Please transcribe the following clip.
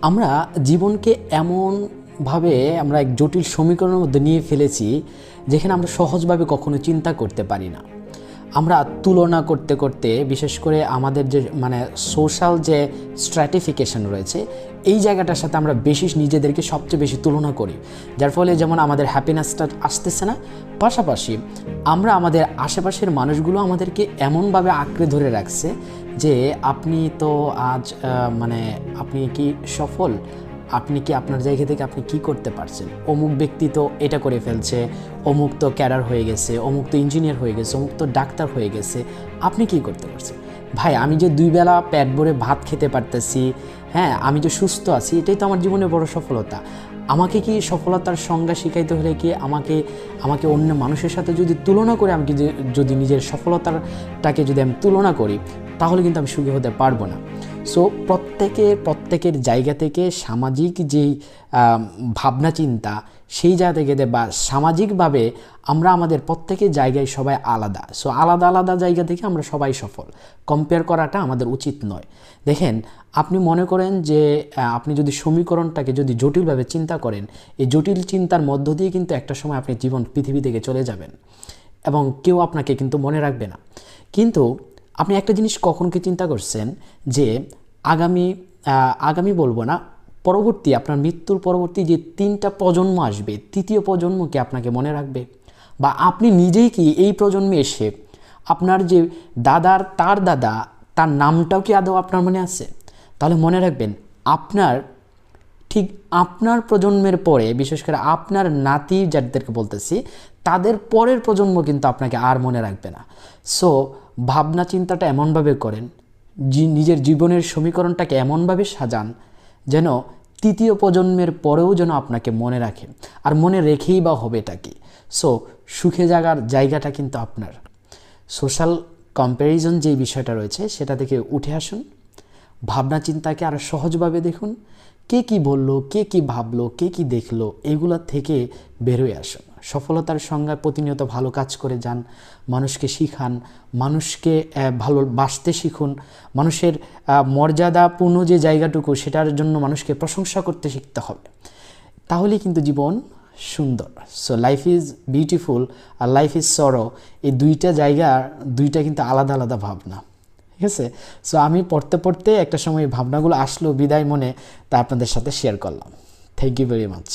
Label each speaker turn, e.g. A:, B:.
A: আমরা জীবনকে এমনভাবে আমরা এক জটিল সমীকরণের মধ্যে নিয়ে ফেলেছি যেখানে আমরা সহজভাবে কখনো চিন্তা করতে পারি না। আমরা তুলনা করতে করতে বিশেষ করে আমাদের যে সোশ্যাল যে স্ট্র্যাটিফিকেশন রয়েছে এই জায়গাটার সাথে আমরা বেশি নিজেদেরকে সবচেয়ে বেশি তুলনা করি, যার ফলে যেমন আমাদের হ্যাপিনেসটা আসতেছে না, পাশাপাশি আমরা আমাদের আশেপাশের মানুষগুলো আমাদেরকে এমনভাবে আঁকড়ে ধরে রাখছে যে আপনি তো আজ আপনি কি সফল, আপনি কি আপনার জায়গা থেকে আপনি কি করতে পারছেন, অমুক ব্যক্তি তো এটা করে ফেলছে, অমুক তো ক্যাডার হয়ে গেছে, অমুক তো ইঞ্জিনিয়ার হয়ে গেছে, অমুক তো ডাক্তার হয়ে গেছে, আপনি কি করতে পারছেন? ভাই, আমি যে 2 বেলা পেট ভরে ভাত খেতে পারতেছি, হ্যাঁ, আমি যে সুস্থ আছি, এটাই তো আমার জীবনের বড় সফলতা। আমাকে কি সফলতার সংজ্ঞা শিখাইতে হলে কি আমাকে অন্য মানুষের সাথে যদি তুলনা করে আমি যদি নিজের সফলতাটাকে যদি আমি তুলনা করি, তাহলে কিন্তু আমি সুখী হতে পারবো না। সো প্রত্যেকের জায়গা থেকে সামাজিক যেই ভাবনা চিন্তা, সেই জায়গা থেকে বা সামাজিকভাবে আমরা আমাদের প্রত্যেকের জায়গায় সবাই আলাদা। সো আলাদা আলাদা জায়গা থেকে আমরা সবাই সফল, কম্পেয়ার করাটা আমাদের উচিত নয়। দেখেন, আপনি মনে করেন যে আপনি যদি সমীকরণটাকে যদি জটিলভাবে চিন্তা করেন, এই জটিল চিন্তার মধ্য দিয়ে কিন্তু একটা সময় আপনি পৃথিবী থেকে চলে যাবেন এবং কেউ আপনাকে কিন্তু মনে রাখবে না। কিন্তু আপনি একটা জিনিস কখন কি চিন্তা করছেন যে আগামী বলবো না, পরবর্তী আপনার মৃত্যুর পরবর্তী যে 3টা প্রজন্ম আসবে, 3য় প্রজন্মকে আপনাকে মনে রাখবে? বা আপনি নিজেই কি এই প্রজন্মে এসে আপনার যে তার দাদা, তার নামটাও কি আদৌ আপনার মনে আছে? তাহলে মনে রাখবেন, আপনার প্রজন্মের পরে, বিশেষ করে আপনার নাতি যাদেরকে বলতেছি, তাদের পরের প্রজন্ম কিন্তু আপনাকে আর মনে রাখবে না। সো ভাবনা চিন্তাটা এমনভাবে করেন, নিজের জীবনের সমীকরণটাকে এমনভাবে সাজান যেন 3য় প্রজন্মের পরেও যেন আপনাকে মনে রাখে। আর মনে রেখেই বা হবেটা কি? সো সুখে জাগার জায়গাটা কিন্তু আপনার। সোশ্যাল কম্প্যারিজন যে বিষয়টা রয়েছে সেটা থেকে উঠে আসুন, ভাবনা চিন্তাকে আরও সহজভাবে দেখুন। কে কি বলল, কে কি ভাবলো, কে কি দেখলো, এগুলো থেকে বেরোয় আসুন। সফলতার সংজ্ঞা প্রতিনিয়ত ভালো কাজ করে যান, মানুষকে শিখান, মানুষকে ভালোবাসতে শিখুন, মানুষের মর্যাদাপূর্ণ যে জায়গাটুকু সেটার জন্য মানুষকে প্রশংসা করতে শিখতে হবে। তাহলেই কিন্তু জীবন সুন্দর। সো লাইফ ইজ বিউটিফুল আর লাইফ ইজ সরো, এই দুইটা কিন্তু আলাদা আলাদা ভাবনা, ঠিক আছে? সো আমি পড়তে একটা সময় ভাবনাগুলো আসলো বিদায় মনে, তা আপনাদের সাথে শেয়ার করলাম। Thank you very much.